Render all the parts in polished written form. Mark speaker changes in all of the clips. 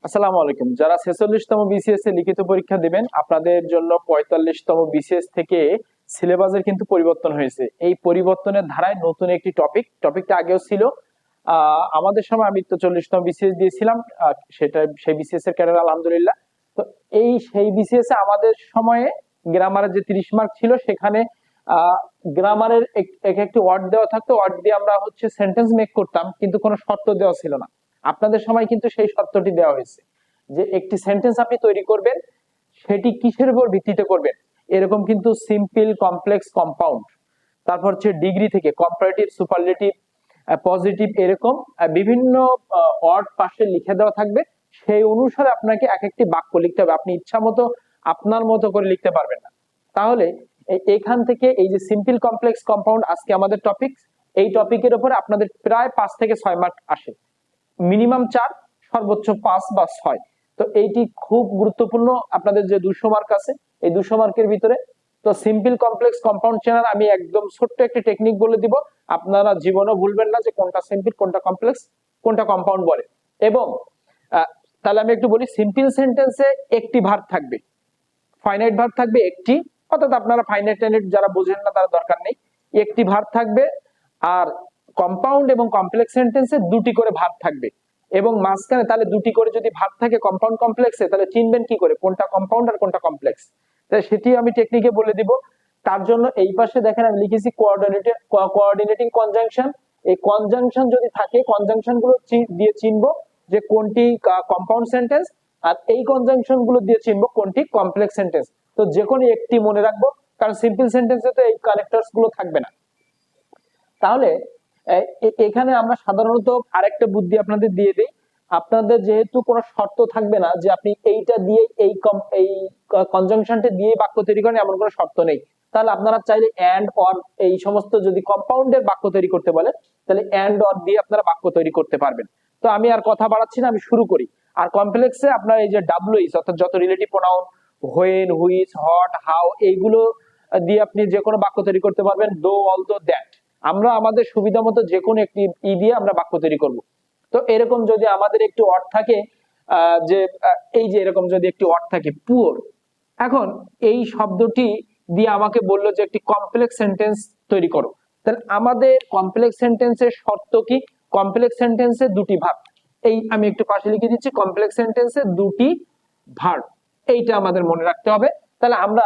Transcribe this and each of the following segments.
Speaker 1: আসসালামু আলাইকুম। যারা 46তম বিসিএস এ লিখিত পরীক্ষা দিবেন, আপনাদের জন্য 45তম বিসিএস থেকে সিলেবাসের কিন্তু পরিবর্তন হয়েছে। এই পরিবর্তনের ধারায় নতুন একটি টপিকটা আগেও ছিল। আমাদের সময় আমি তো 40তম বিসিএস দিয়েছিলাম, সেই বিসিএস এর ক্যাডার আলহামদুলিল্লাহ। তো সেই বিসিএস এ আমাদের সময়ে গ্রামারের যে 30 মার্ক ছিল, সেখানে গ্রামারের এক একটি ওয়ার্ড দেওয়া থাকতো, ওয়ার্ড দিয়ে আমরা সেন্টেন্স মেক করতাম, কিন্তু কোনো শর্ত দেওয়া ছিল না। আপনাদের সময় কিন্তু সেই শর্তটি দেওয়া হয়েছে যে একটি সেন্টেন্স আপনি তৈরি করবেন, সেটি কিসের উপর ভিত্তিতে করবেন। এরকম কিন্তু সিম্পল, কমপ্লেক্স, কম্পাউন্ড, তারপর ডিগ্রি থেকে কম্পারেটিভ, সুপারলেটিভ, পজিটিভ, এরকম বিভিন্ন ওয়ার্ড পাশে লিখে দেওয়া থাকবে। সেই অনুসারে আপনাকে এক একটি বাক্য লিখতে হবে। আপনি ইচ্ছা মতো আপনার মতো করে লিখতে পারবেন না। তাহলে এখান থেকে এই যে সিম্পল, কমপ্লেক্স, কম্পাউন্ড আজকে আমাদের টপিক, এই টপিকের উপরে আপনাদের প্রায় 5 থেকে 6 মার্ক আসে। মিনিমাম 4, সর্বোচ্চ 5 বা 6। তো এইটি খুব গুরুত্বপূর্ণ। আপনাদের যে 200 মার্ক আছে, এই 200 মার্কের ভিতরে তো সিম্পল, কমপ্লেক্স, কম্পাউন্ড চেনার আমি একদম ছোট্ট একটি টেকনিক বলে দিব। আপনারা জীবনও ভুলবেন না যে কোনটা সিম্পল, কোনটা কমপ্লেক্স, কোনটা কম্পাউন্ড বলে। এবং তাহলে আমি একটু বলি, সিম্পল সেন্টেন্সে একটি ভার্ব থাকবে, ফাইনাইট ভার্ব থাকবে একটি, অর্থাৎ আপনারা ফাইনাইট যারা বোঝেন না তারা দরকার নেই, একটি ভার্ব থাকবে। আর কম্পাউন্ড এবং কমপ্লেক্স সেন্টেন্সে দুটি করে ভার্ব থাকবে। এবং মাঝখানে তাহলে দুটি করে যদি ভার্ব থাকে কম্পাউন্ড, কমপ্লেক্সে, তাহলে চিনবেন কি করে কোনটা কম্পাউন্ড আর কোনটা কমপ্লেক্স। তাই সেটি আমি টেকনিকে বলে দিব। তার জন্য এই পাশে দেখেন আমি লিখেছি কোঅর্ডিনেটিং কনজাংশন। এই কনজাংশন যদি থাকে, কনজাংশন গুলো দিয়ে চিনবো যে কোনটি কম্পাউন্ড সেন্টেন্স, আর এই কনজাংশন গুলো দিয়ে চিনবো কোনটি কমপ্লেক্স সেন্টেন্স। তো যে কোনো একটি মনে রাখবো, কারণ সিম্পল সেন্টেন্সে তো এই কানেক্টরস গুলো থাকবে না। তাহলে এখানে আমরা সাধারণত আরেকটা বুদ্ধি আপনাদের দিয়ে দিই। আপনাদের যেহেতু কোনো শর্ত থাকবে না যে আপনি এইটা দিয়ে এই কনজাংশনটা দিয়ে বাক্য তৈরি করেন, এমন কোনো শর্ত নেই। তাহলে আপনারা চাইলে এন্ড অর, এই সমস্ত যদি কম্পাউন্ডের বাক্য তৈরি করতে বলে, তাহলে এন্ড অর দিয়ে আপনারা বাক্য তৈরি করতে পারবেন। তো আমি আর কথা বাড়াচ্ছি না, আমি শুরু করি। আর কমপ্লেক্সে আপনার এই যে ডাব্লিউএইচ, অর্থাৎ যত relative pronoun, when, which, hot, how, এইগুলো দিয়ে আপনি যে কোনো বাক্য তৈরি করতে পারবেন। দো, অলদো, দ্যাট, আমরা আমাদের সুবিধা মতো যে কোনো একটি দিয়ে আমরা বাক্য তৈরি করব। তো এরকম যদি আমাদের একটি ওয়ার্ড থাকে, যে এই যে এরকম যদি একটি ওয়ার্ড থাকে পুয়ার, এখন এই শব্দটি দিয়ে আমাকে বললো যে একটি কমপ্লেক্স সেন্টেন্স তৈরি করো। তাহলে আমাদের কমপ্লেক্স সেন্টেন্সের শর্ত কি? কমপ্লেক্স সেন্টেন্সে দুটি ভার্ব, এই আমি একটু পাশে লিখে দিচ্ছি, কমপ্লেক্স সেন্টেন্সে দুটি ভার্ব, এইটা আমাদের মনে রাখতে হবে। তাহলে আমরা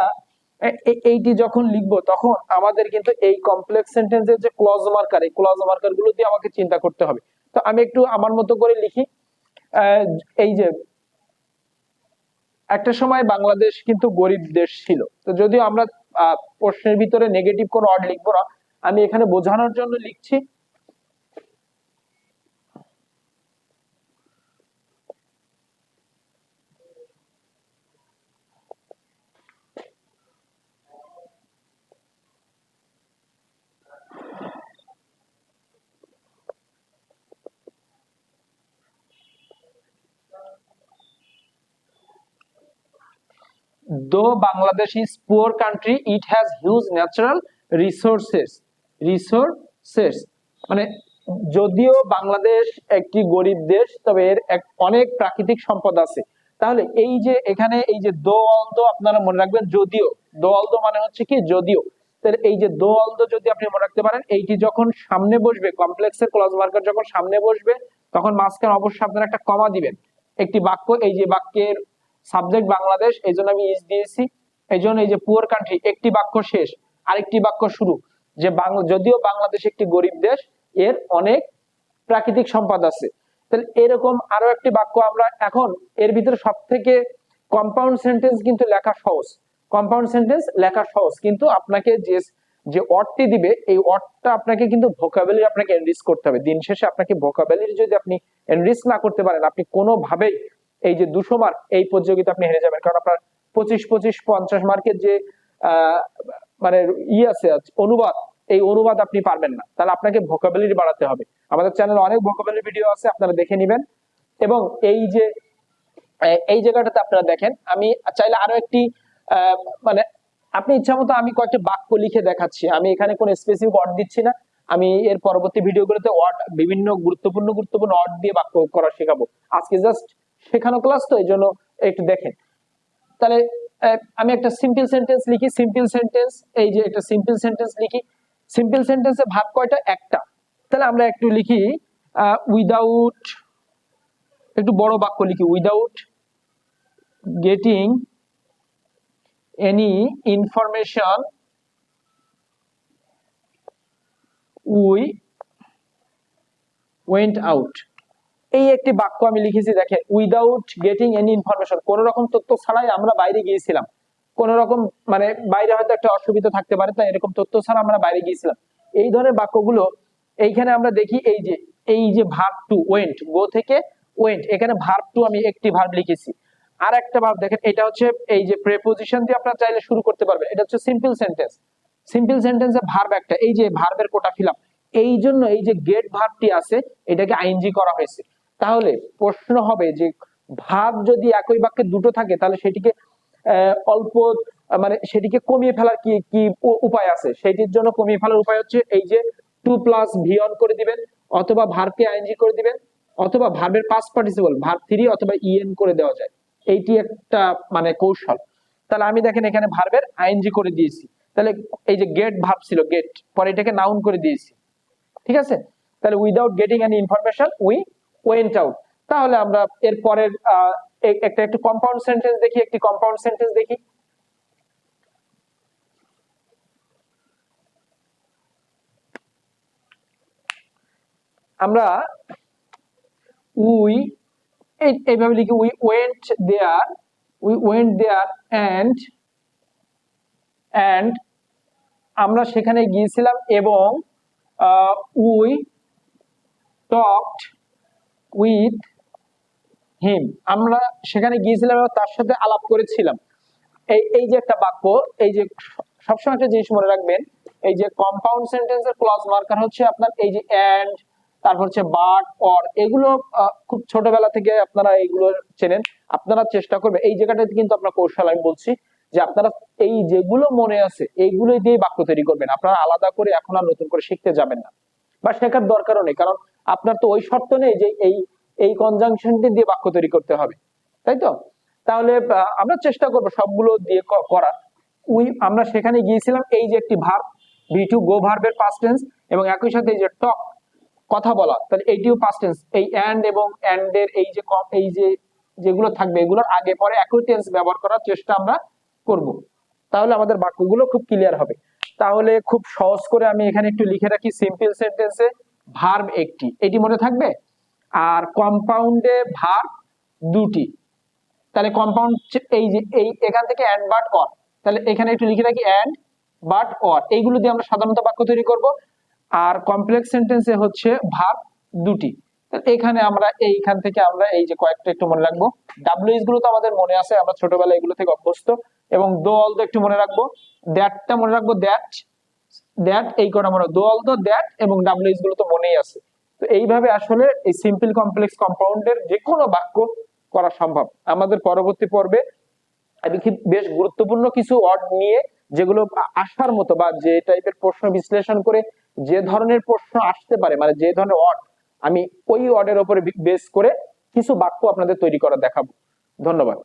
Speaker 1: এইটি যখন লিখবো, তখন আমাদের কিন্তু এই কমপ্লেক্স সেন্টেন্সের যে ক্লজ মার্কার, এই ক্লজ মার্কার গুলো দিয়ে আমাকে চিন্তা করতে হবে। তো আমি একটু আমার মতো করে লিখি। এই যে একটা সময় বাংলাদেশ কিন্তু গরিব দেশ ছিল। তো যদিও আমরা প্রশ্নের ভিতরে নেগেটিভ কোনো ওয়ার্ড লিখবো না, আমি এখানে বোঝানোর জন্য লিখছি। Though Bangladesh is poor country, it has huge natural resources মানে যদিও বাংলাদেশ একটি গরিব দেশ, তবে এর অনেক প্রাকৃতিক সম্পদ আছে। তাহলে এই যে এখানে এই যে দো অলদো, আপনারা মনে রাখবেন, যদিও, দো অলদো মানে হচ্ছে কি যদিও। তাহলে এই যে দো অলদো যদি আপনি মনে রাখতে পারেন, এইটি যখন সামনে বসবে, কমপ্লেক্সের ক্লজ মার্কার যখন সামনে বসবে, তখন মাঝখানে অবশ্যই আপনারা একটা কমা দিবেন। একটি বাক্য, এই যে বাক্যের সাবজেক্ট বাংলাদেশ, এই জন্য আমি ইজ দিয়েছি। এই জন্য এই যে পুয়ার কান্ট্রি, একটি বাক্য শেষ, আরেকটি বাক্য শুরু, যে যদিও বাংলাদেশ একটি গরিব দেশ, এর অনেক প্রাকৃতিক সম্পদ আছে। তাহলে এরকম আরো একটি বাক্য আমরা এখন, এর ভিতরে সব থেকে কম্পাউন্ড সেন্টেন্স কিন্তু লেখা সহজ, কম্পাউন্ড সেন্টেন্স লেখা সহজ, কিন্তু আপনাকে যে যে ওয়ার্ডটি দিবে, এই ওয়ার্ডটা আপনাকে কিন্তু ভোকাবুলারি আপনাকে এনরিচ করতে হবে। দিন শেষে আপনাকে ভোকাবুলারি যদি আপনি এনরিচ না করতে পারেন, আপনি কোনোভাবেই এই যে 200 মার্ক, এই প্রতিযোগিতা আপনি হেরে যাবেন। কারণ আপনার 25, 50 মার্কের যে মানে আছে অনুবাদ, এই অনুবাদ আপনি পারবেন না। তাহলে আপনাকে ভোকাবুলারি বাড়াতে হবে। আমাদের চ্যানেলে অনেক ভোকাবুলারি ভিডিও আছে, আপনারা দেখে নেবেন। এবং এই যে এই জায়গাটাতে আপনারা দেখেন, আমি চাইলে আরো একটি মানে আপনি ইচ্ছা মতো আমি কয়েকটা বাক্য লিখে দেখাচ্ছি, আমি এখানে কোনো স্পেসিফিক ওয়ার্ড দিচ্ছি না। আমি এর পরবর্তী ভিডিওগুলোতে ওয়ার্ড, বিভিন্ন গুরুত্বপূর্ণ ওয়ার্ড দিয়ে বাক্য করা শেখাবো। আজকে জাস্ট শেখানো ক্লাস তো এই জন্য একটু দেখেন। তাহলে আমি একটা সিম্পল সেন্টেন্স লিখি, সিম্পল সেন্টেন্স, এই যে একটা সিম্পল সেন্টেন্স লিখি। সিম্পল সেন্টেন্সে ভার্ব কয়টা? একটা। তাহলে আমরা একটু লিখি উইদাউট, একটু বড় বাক্য লিখি, without getting any information we went out. এই একটি বাক্য আমি লিখেছি, দেখেন, উইদাউট গেটিং এনি ইনফরমেশন, কোন রকম তথ্য ছাড়াই আমরা বাইরে গিয়েছিলাম। কোন রকম মানে বাইরে হয়তো একটা অসুবিধা থাকতে পারে, তাই এরকম তথ্য ছাড়া আমরা বাইরে গিয়েছিলাম। এই ধরনের বাক্যগুলো এইখানে আমরা দেখি, এই যে ভার্ব টু ওয়েন্ট, গো থেকে ওয়েন্ট, এখানে ভার্ব টু আমি একটি ভার্ব লিখেছি। আর একটা ভার্ব দেখেন, এটা হচ্ছে এই যে প্রেপোজিশন দিয়ে আপনারা চাইলে শুরু করতে পারবেন, এটা হচ্ছে সিম্পল সেন্টেন্স। সিম্পল সেন্টেন্সে ভার্ব একটা, এই যে ভার্বের কোটা ফিল আপ, এই জন্য এই যে গেট ভার্বটি আছে এটাকে আইএনজি করা হয়েছে। তাহলে প্রশ্ন হবে যে ভার্ব যদি একই বাক্যে দুটো থাকে তাহলে সেটিকে অল্প মানে সেটিকে কমিয়ে ফেলার কি কি উপায় আছে? সেটির জন্য কমিয়ে ফেলার উপায় হচ্ছে এই যে টু প্লাস ভি অন করে দিবেন, অথবা ভার্বকে আইএনজি করে দিবেন, অথবা ভার্বের পাস্ট পার্টিসিপল ভার্ব থ্রি অথবা ইএন করে দেওয়া যায়। এইটি একটা মানে কৌশল। তাহলে আমি দেখেন এখানে ভার্বের আইএনজি করে দিয়েছি, তাহলে এই যে গেট ভার্ব ছিল গেট, পরে এটাকে নাউন করে দিয়েছি, ঠিক আছে। তাহলে without getting any information we went out. তাহলে আমরা এর পরের একটা একটু কম্পাউন্ড সেন্টেন্স দেখি, একটি কম্পাউন্ড সেন্টেন্স দেখি। আমরা উই এইভাবে লিখি, উই ওয়েন্ট দেয়ার এন্ড আমরা সেখানে গিয়েছিলাম এবং উই টকড উইথ হিম, আমরা সেখানে গিয়েছিলাম এবং তার সাথে আলাপ করেছিলাম। এই যে একটা বাক্য, এই যে সবসময় একটা জিনিস মনে রাখবেন, এই যে কম্পাউন্ড সেন্টেন্সের ক্লজ মার্কার হচ্ছে আপনার এই যে এন্ড, তারপর হচ্ছে বাট, অর, এগুলো খুব ছোটবেলা থেকে আপনারা এইগুলো চেনেন। আপনারা চেষ্টা করবেন এই জায়গাটাতে, কিন্তু আপনার কৌশল আমি বলছি যে আপনারা এই যেগুলো মনে আছে এইগুলো দিয়ে বাক্য তৈরি করবেন। আপনারা আলাদা করে এখন আর নতুন করে শিখতে যাবেন না, বা শেখার দরকারও নেই, কারণ আপনার তো ওই শর্ত নেই যে এই কনজাংশনটি দিয়ে বাক্য তৈরি করতে হবে, তাই তো? তাহলে আমরা চেষ্টা করব সবগুলো দিয়ে করার। আমরা সেখানে গিয়েছিলাম, এই যে একটি ভার্ব ভি টু গো ভার্বের পাস্ট টেন্স, এবং একই সাথে এই যে টক কথা বলা, তাহলে এইটিও পাস্ট টেন্স। এই এন্ড এবং এন্ড এর এই যে যেগুলো থাকবে এগুলোর আগে পরে একই টেন্স ব্যবহার করার চেষ্টা আমরা করব, তাহলে আমাদের বাক্যগুলো খুব ক্লিয়ার হবে। তাহলে খুব সহজ করে আমি এখানে একটু লিখে রাখি, সিম্পল সেন্টেন্সে ভার্ব একটি, এটি মনে থাকবে, আর কম্পাউন্ডে ভার্ব দুটি। তাহলে কম্পাউন্ড এই যে এখান থেকে এন্ড বাট অর, তাহলে এখানে একটু লিখে রাখি এন্ড বাট অর, এইগুলো দিয়ে আমরা সাধারণত বাক্য তৈরি করব। আর কমপ্লেক্স সেন্টেন্সে হচ্ছে ভার্ব দুটি। এখানে আমরা এইখান থেকে আমরা এই যে কয়েকটা একটু মনে রাখবো। ডাব্লিউএস গুলো তো আমাদের মনে আছে, আমরা ছোটবেলায় এগুলো থেকে অভ্যস্ত। এবং দো অল দো একটু মনে রাখবো, দ্যাটটা মনে রাখবো, দ্যাট এই কটা মনে, দো অল দো দ্যাট, এবং ডাব্লিউএস গুলো তো মনেই আছে। তো এইভাবে আসলে এই সিম্পল কমপ্লেক্স কম্পাউন্ডের যে কোনো বাক্য করা সম্ভব। আমাদের পরবর্তী পর্বে আমি বেশ গুরুত্বপূর্ণ কিছু ওয়ার্ড নিয়ে, যেগুলো আসার মতো বা যে টাইপের প্রশ্ন বিশ্লেষণ করে যে ধরনের প্রশ্ন আসতে পারে, মানে যে ধরনের ওয়ার্ড, আমি ওই ওয়ার্ডের উপরে বেস করে কিছু বাক্য আপনাদের তৈরি করা দেখাবো। ধন্যবাদ।